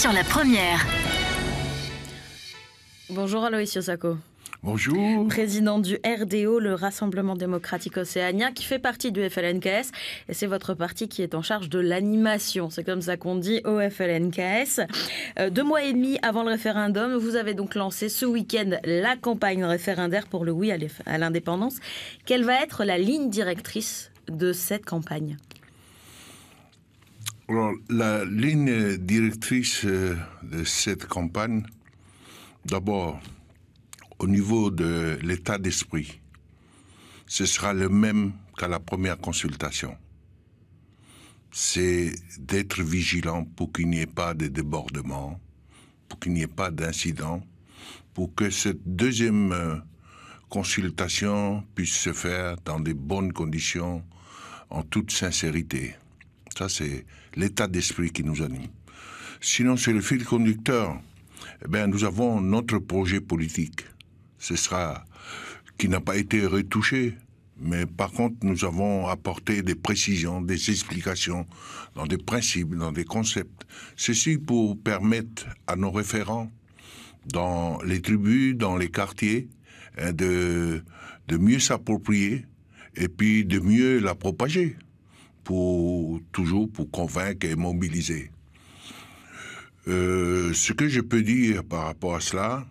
sur la première. Bonjour Aloysius Sako. Bonjour. Président du RDO, le Rassemblement démocratique océanien, qui fait partie du FLNKS. Et c'est votre parti qui est en charge de l'animation. C'est comme ça qu'on dit au FLNKS. 2 mois et demi avant le référendum, vous avez donc lancé ce week-end la campagne référendaire pour le oui à l'indépendance. Quelle va être la ligne directrice de cette campagne ? Alors, la ligne directrice de cette campagne, d'abord, au niveau de l'état d'esprit, ce sera le même qu'à la première consultation. C'est d'être vigilant pour qu'il n'y ait pas de débordements, pour qu'il n'y ait pas d'incidents, pour que cette deuxième consultation puisse se faire dans de bonnes conditions, en toute sincérité. Ça, c'est l'état d'esprit qui nous anime. Sinon, c'est le fil conducteur. Eh bien, nous avons notre projet politique. Ce sera qui n'a pas été retouché, mais par contre, nous avons apporté des précisions, des explications dans des principes, dans des concepts. Ceci pour permettre à nos référents dans les tribus, dans les quartiers, de mieux s'approprier et puis de mieux la propager, toujours pour convaincre et mobiliser. Ce que je peux dire par rapport à cela,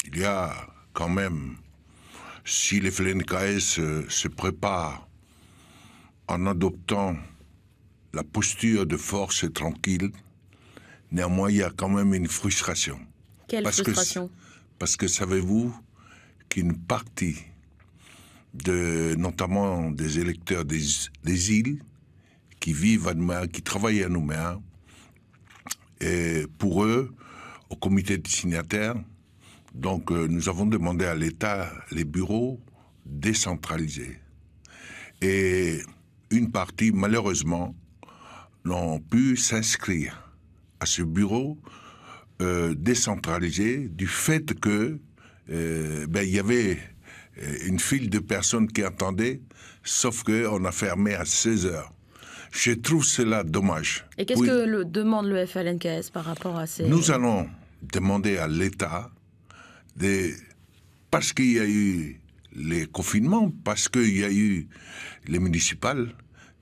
il y a quand même, si les FLNKS se préparent en adoptant la posture de force et tranquille, néanmoins il y a quand même une frustration. Quelle frustration ? Parce que savez-vous qu'une partie notamment des électeurs des îles qui vivent à Nouméa, qui travaillent à Nouméa, et pour eux, au comité de signataires, donc nous avons demandé à l'État les bureaux décentralisés. Et une partie, malheureusement, n'ont pu s'inscrire à ce bureau décentralisé du fait que il y avait une file de personnes qui attendaient, sauf qu'on a fermé à 16 heures. Je trouve cela dommage. Et qu'est-ce que demande le FLNKS par rapport à ces... Nous allons demander à l'État, parce qu'il y a eu les confinements, parce qu'il y a eu les municipales,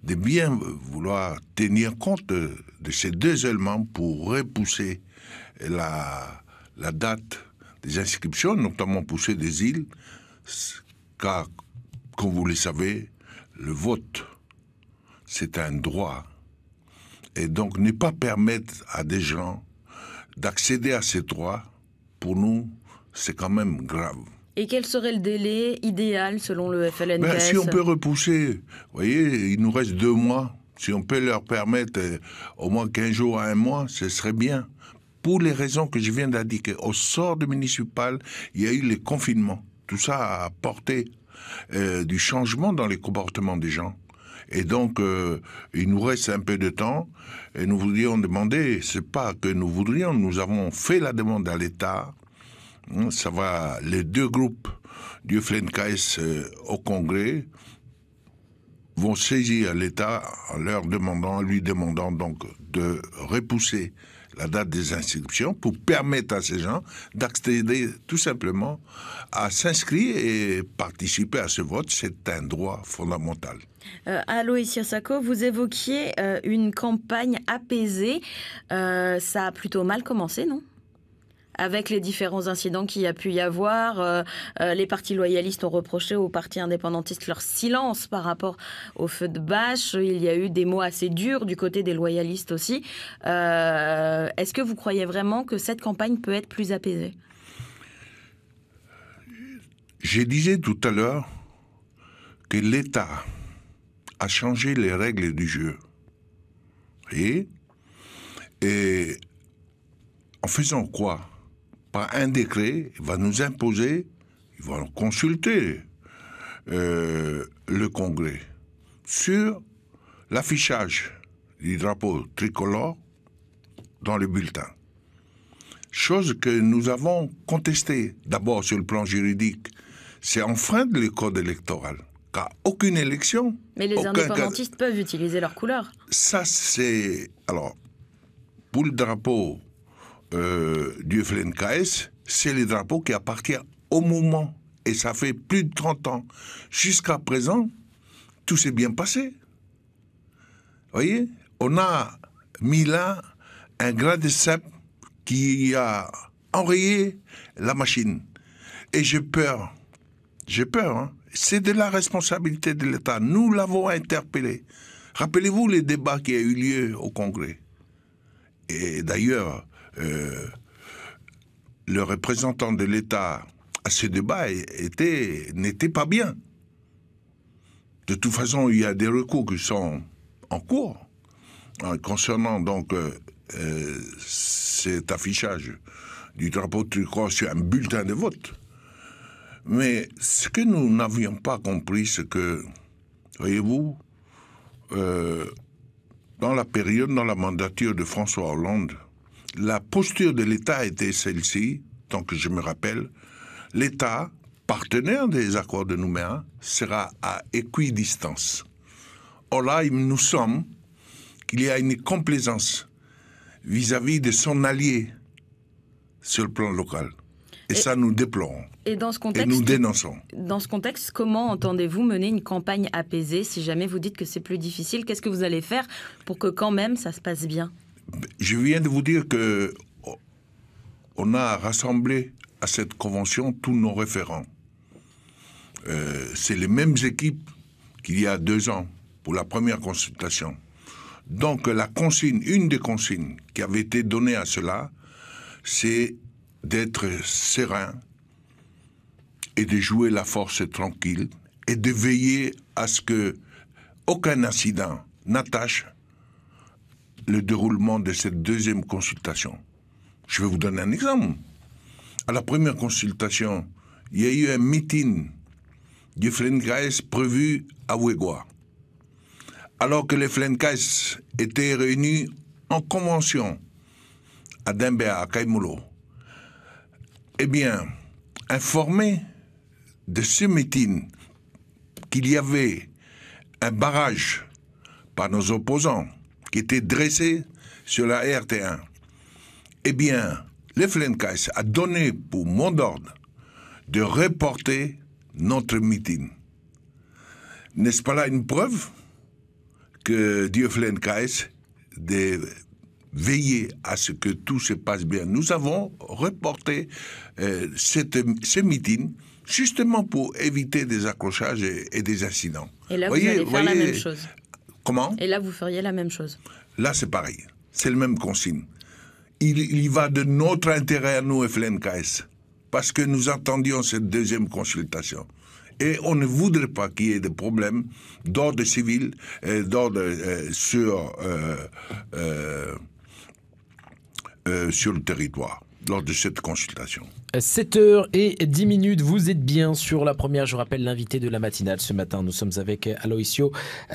de bien vouloir tenir compte de ces 2 éléments pour repousser la date des inscriptions, notamment pour ceux des îles, car, comme vous le savez, le vote, c'est un droit. Et donc, ne pas permettre à des gens d'accéder à ces droits, pour nous, c'est quand même grave. Et quel serait le délai idéal selon le FLNKS ? Si on peut repousser, vous voyez, il nous reste 2 mois. Si on peut leur permettre au moins 15 jours à 1 mois, ce serait bien. Pour les raisons que je viens d'indiquer. Au sort de municipal, il y a eu les confinements. Tout ça a apporté du changement dans les comportements des gens. Et donc, il nous reste un peu de temps et nous voudrions demander, c'est pas que nous voudrions, nous avons fait la demande à l'État. Ça va, les 2 groupes du FLNKS au Congrès vont saisir l'État en lui demandant donc de repousser la date des inscriptions pour permettre à ces gens d'accéder tout simplement à s'inscrire et participer à ce vote. C'est un droit fondamental. Aloysius Sako, vous évoquiez une campagne apaisée. Ça a plutôt mal commencé, non ? Avec les différents incidents qu'il y a pu y avoir, les partis loyalistes ont reproché aux partis indépendantistes leur silence par rapport au feu de bâche. Il y a eu des mots assez durs du côté des loyalistes aussi. Est-ce que vous croyez vraiment que cette campagne peut être plus apaisée ? Je disais tout à l'heure que l'État a changé les règles du jeu. Et en faisant quoi ? Par un décret, il va nous imposer, il va consulter le Congrès sur l'affichage du drapeau tricolore dans le bulletin. Chose que nous avons contestée, d'abord sur le plan juridique. C'est enfreindre le code électoral. Car aucune élection... Mais les indépendantistes peuvent utiliser leur couleur. Ça, c'est... Alors, pour le drapeau du FLNKS, c'est les drapeaux qui appartiennent au mouvement. Et ça fait plus de 30 ans. Jusqu'à présent, tout s'est bien passé. Vous voyez, on a mis là un grain de sable qui a enrayé la machine. Et j'ai peur, hein. C'est de la responsabilité de l'État. Nous l'avons interpellé. Rappelez-vous les débats qui ont eu lieu au Congrès. Et d'ailleurs, le représentant de l'État à ce débat n'était pas bien. De toute façon, il y a des recours qui sont en cours concernant donc cet affichage du drapeau tricolore sur un bulletin de vote. Mais ce que nous n'avions pas compris, c'est que, voyez-vous, dans la mandature de François Hollande, la posture de l'État était celle-ci, tant que je me rappelle. L'État, partenaire des accords de Nouméa, sera à équidistance. Or là, il nous semble qu'il y a une complaisance vis-à-vis de son allié sur le plan local. Et ça, nous déplorons. Et dans ce contexte, nous dénonçons. Dans ce contexte, comment entendez-vous mener une campagne apaisée si jamais vous dites que c'est plus difficile? Qu'est-ce que vous allez faire pour que quand même ça se passe bien? Je viens de vous dire que on a rassemblé à cette convention tous nos référents. C'est les mêmes équipes qu'il y a 2 ans pour la première consultation. Donc la consigne, une des consignes qui avait été donnée à cela, c'est d'être serein et de jouer la force tranquille et de veiller à ce que aucun incident n'attache le déroulement de cette deuxième consultation. Je vais vous donner un exemple. À la première consultation, il y a eu un meeting du FLNKS prévu à Ouégoua. Alors que les FLNKS étaient réunis en convention à Dimbéa, à Kaimoulo. Eh bien, informé de ce meeting qu'il y avait un barrage par nos opposants qui était dressé sur la RT1, eh bien, le FLNKS a donné pour mot d'ordre de reporter notre meeting. N'est-ce pas là une preuve que du FLNKS de veiller à ce que tout se passe bien? Nous avons reporté ce meeting justement pour éviter des accrochages et des incidents. Et là, vous allez faire la même chose. Comment? Et là, vous feriez la même chose. Là, c'est pareil. C'est le même consigne. Il y va de notre intérêt à nous, FLNKS, parce que nous attendions cette deuxième consultation. Et on ne voudrait pas qu'il y ait des problèmes d'ordre civil, d'ordre sur le territoire, lors de cette consultation. 7h10, vous êtes bien sur la première. Je rappelle l'invité de la matinale ce matin. Nous sommes avec Aloisio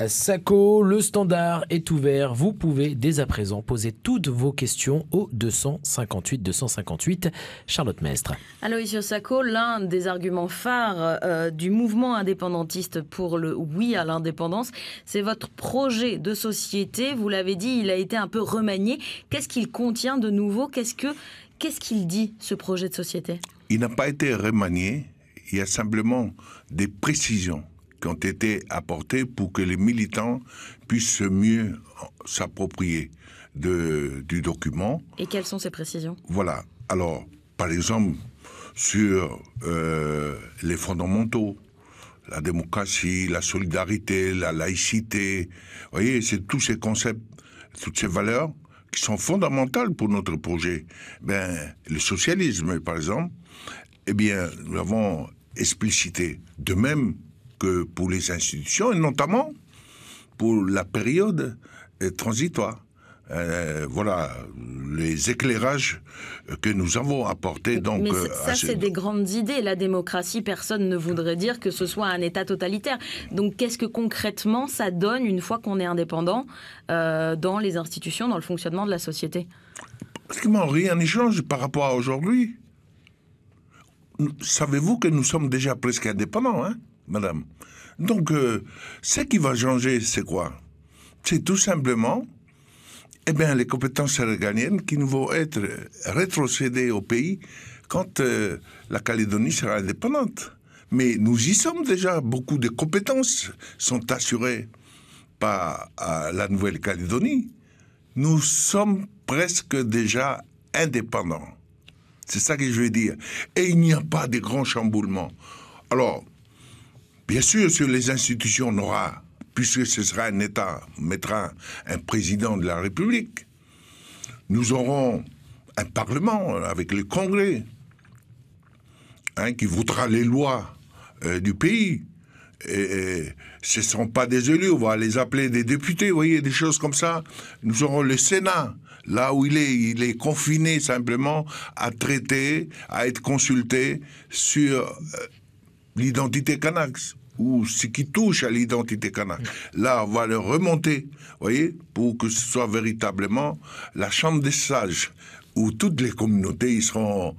Sacco. Le standard est ouvert. Vous pouvez dès à présent poser toutes vos questions au 258. Charlotte Mestre. Aloisio Sacco, l'un des arguments phares du mouvement indépendantiste pour le oui à l'indépendance, c'est votre projet de société. Vous l'avez dit, il a été un peu remanié. Qu'est-ce qu'il contient de nouveau? Qu'est-ce qu'il dit, ce projet de société? Il n'a pas été remanié, il y a simplement des précisions qui ont été apportées pour que les militants puissent mieux s'approprier du document. Et quelles sont ces précisions? Voilà. Alors, par exemple, sur les fondamentaux, la démocratie, la solidarité, la laïcité, vous voyez, c'est tous ces concepts, toutes ces valeurs qui sont fondamentales pour notre projet. Le socialisme, par exemple, eh bien, nous l'avons explicité. De même que pour les institutions, et notamment pour la période transitoire. Voilà les éclairages que nous avons apportés. Donc, mais ça, c'est des grandes idées. La démocratie, personne ne voudrait dire que ce soit un État totalitaire. Donc, qu'est-ce que concrètement ça donne une fois qu'on est indépendant dans les institutions, dans le fonctionnement de la société? Pratiquement rien n'y change par rapport à aujourd'hui. Savez-vous que nous sommes déjà presque indépendants, hein, madame? Donc, ce qui va changer, c'est quoi? C'est tout simplement eh bien, les compétences régaliennes qui vont être rétrocédées au pays quand la Calédonie sera indépendante. Mais nous y sommes déjà. Beaucoup de compétences sont assurées par la Nouvelle-Calédonie. Nous sommes presque déjà indépendants. C'est ça que je veux dire. Et il n'y a pas de grands chamboulements. Alors, bien sûr, sur les institutions, on aura, puisque ce sera un État, on mettra un président de la République. Nous aurons un Parlement avec le Congrès, qui votera les lois du pays. Et ce ne seront pas des élus, on va les appeler des députés, vous voyez, des choses comme ça. Nous aurons le Sénat, là où il est confiné simplement à traiter, à être consulté sur l'identité kanak, ou ce qui touche à l'identité kanak. Là, on va le remonter, vous voyez, pour que ce soit véritablement la chambre des sages, où toutes les communautés y seront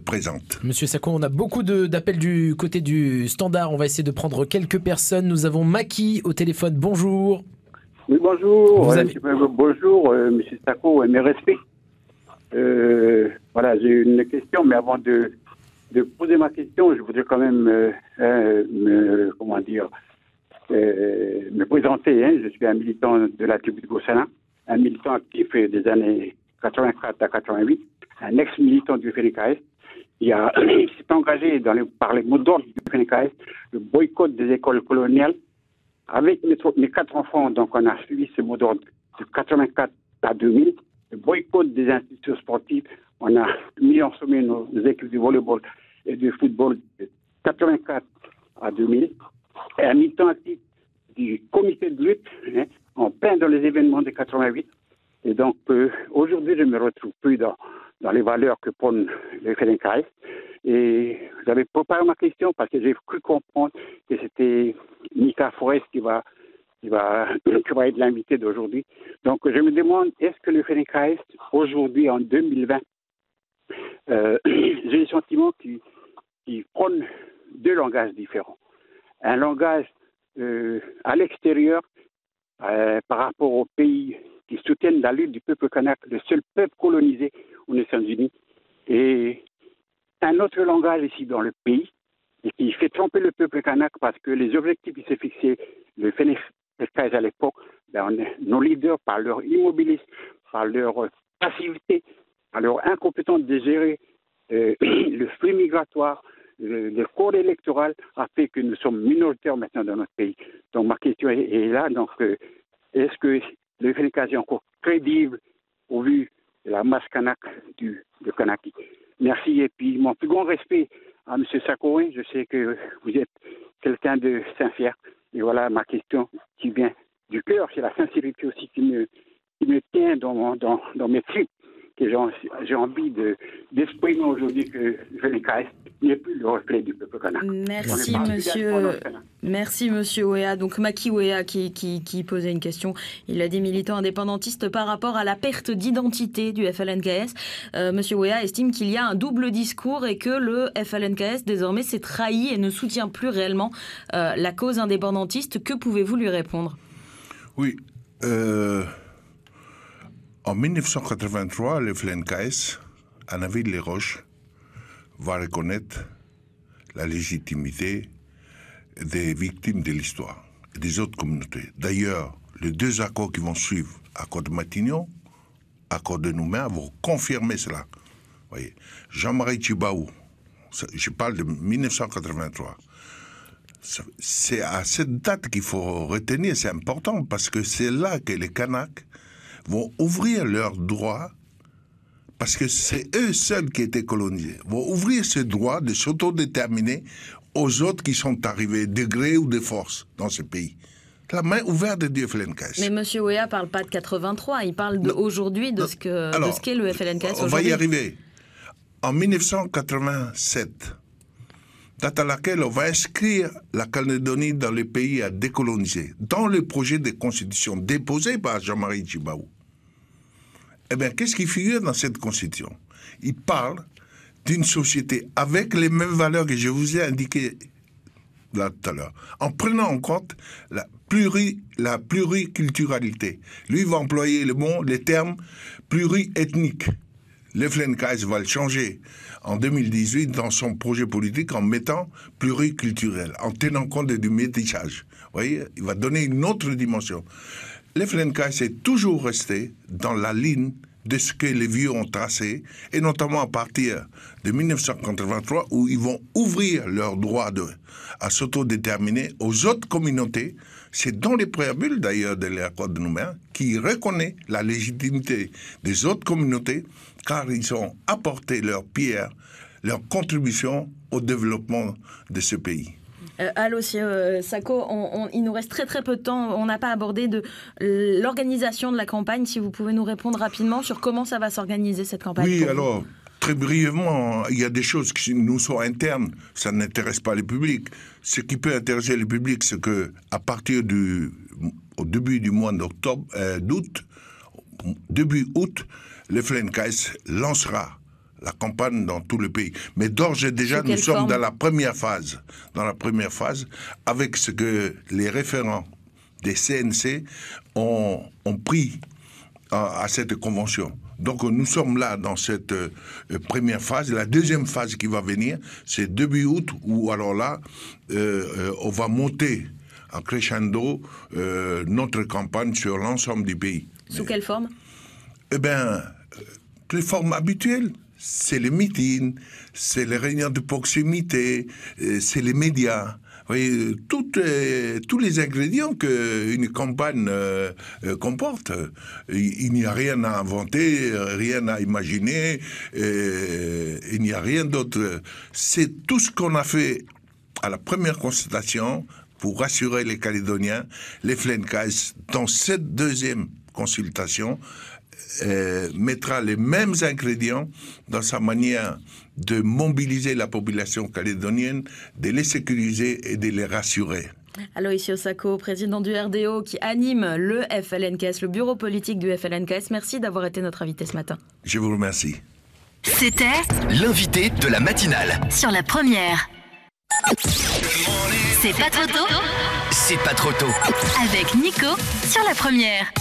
présentes. Monsieur Sako, on a beaucoup d'appels du côté du standard. On va essayer de prendre quelques personnes. Nous avons Maki au téléphone. Bonjour. Oui, bonjour. Avez... Bonjour, monsieur Sako, mes respects. Voilà, j'ai une question, mais avant de poser ma question, je voudrais quand même me présenter. Hein. Je suis un militant de la tribu de Gossana, un militant actif des années 84 à 88, un ex-militant du FNKS. Il s'est engagé par les mots d'ordre du FNKS, le boycott des écoles coloniales. Avec mes 4 enfants, donc on a suivi ce mot d'ordre de 84 à 2000. Le boycott des institutions sportives, on a mis en sommet nos équipes de volleyball et de football de 84 à 2000. Et un militant actif du comité de lutte, en plein dans les événements de 88. Et donc, aujourd'hui, je me retrouve plus dans les valeurs que prône le FNKS. Et j'avais préparé ma question parce que j'ai cru comprendre que c'était Nika Forest qui va être l'invité d'aujourd'hui. Donc, je me demande, est-ce que le FNKS, aujourd'hui, en 2020, j'ai le sentiment qu'il prône 2 langages différents. Un langage à l'extérieur par rapport aux pays qui soutiennent la lutte du peuple kanak, le seul peuple colonisé aux Nations Unies, et un autre langage ici dans le pays, et qui fait tromper le peuple kanak parce que les objectifs qui s'est fixés, le FNKS à l'époque, nos leaders, par leur immobilisme, par leur passivité, par leur incompétence de gérer le flux migratoire, le corps électoral, a fait que nous sommes minoritaires maintenant dans notre pays. Donc ma question est là, donc est-ce que le FNKS est encore crédible au vu de la masse kanak de Kanaki? Merci, et puis mon plus grand respect à M. Sako. Je sais que vous êtes quelqu'un de sincère, et voilà ma question qui vient du cœur. C'est la sincérité aussi qui me tient dans mes tripes, que j'ai envie d'exprimer aujourd'hui que le FNKS n'est plus le reflet du peuple kanak. Merci monsieur Ouéa. Donc Maki Ouéa qui posait une question. Il a dit militant indépendantiste par rapport à la perte d'identité du FLNKS. Monsieur Ouéa estime qu'il y a un double discours et que le FLNKS désormais s'est trahi et ne soutient plus réellement la cause indépendantiste. Que pouvez-vous lui répondre? Oui. En 1983, le FLNKS, à Naville-les-Roches, va reconnaître la légitimité des victimes de l'histoire et des autres communautés. D'ailleurs, les 2 accords qui vont suivre, accord de Matignon, accord de Nouméa, vont confirmer cela. Voyez, Jean-Marie Tjibaou, je parle de 1983. C'est à cette date qu'il faut retenir, c'est important, parce que c'est là que les Kanaks vont ouvrir leurs droits, parce que c'est eux seuls qui étaient colonisés, vont ouvrir ce droit de s'autodéterminer aux autres qui sont arrivés de gré ou de force dans ce pays. La main ouverte du FLNKS. Mais M. Ouéa ne parle pas de 83, il parle d'aujourd'hui, de ce qu'est le FLNKS aujourd'hui. On va y arriver. En 1987, date à laquelle on va inscrire la Calédonie dans les pays à décoloniser, dans le projet de constitution déposé par Jean-Marie Tjibaou. Eh bien, qu'est-ce qui figure dans cette constitution? Il parle d'une société avec les mêmes valeurs que je vous ai indiquées là tout à l'heure, en prenant en compte la pluriculturalité. Lui va employer les termes pluriethniques. Le FLNKS va le changer en 2018 dans son projet politique en mettant pluriculturel, en tenant compte du métissage. Vous voyez, il va donner une autre dimension. Le FLNKS est toujours resté dans la ligne de ce que les vieux ont tracé, et notamment à partir de 1983, où ils vont ouvrir leur droit à s'autodéterminer aux autres communautés. C'est dans les préambules, d'ailleurs, de l'accord de Nouméa, qui reconnaît la légitimité des autres communautés, car ils ont apporté leur pierre, leur contribution au développement de ce pays. Aloysius Sako, il nous reste très peu de temps. On n'a pas abordé de l'organisation de la campagne. Si vous pouvez nous répondre rapidement sur comment ça va s'organiser cette campagne. Oui, alors, très brièvement, il y a des choses qui nous sont internes. Ça n'intéresse pas le public. Ce qui peut intéresser le public, c'est que à partir au début du mois d'août, début août, le FLNKS lancera la campagne dans tout le pays. Mais d'ores et déjà, nous sommes dans la première phase. Dans la première phase, avec ce que les référents des CNC ont pris à cette convention. Donc nous sommes là dans cette première phase. La deuxième phase qui va venir, c'est début août, où alors là, on va monter en crescendo notre campagne sur l'ensemble du pays. Sous quelle forme? Eh bien, les formes habituelles. C'est les meetings, c'est les réunions de proximité, c'est les médias. Vous voyez, tous les ingrédients qu'une campagne comporte. Il n'y a rien à inventer, rien à imaginer, il n'y a rien d'autre. C'est tout ce qu'on a fait à la première consultation pour rassurer les Calédoniens, les FLNKS, dans cette deuxième consultation, mettra les mêmes ingrédients dans sa manière de mobiliser la population calédonienne, de les sécuriser et de les rassurer. Aloysius Sako, président du RDO, qui anime le FLNKS, le bureau politique du FLNKS. Merci d'avoir été notre invité ce matin. Je vous remercie. C'était l'invité de la matinale. sur la première. C'est pas trop tôt C'est pas trop tôt. avec Nico sur la première.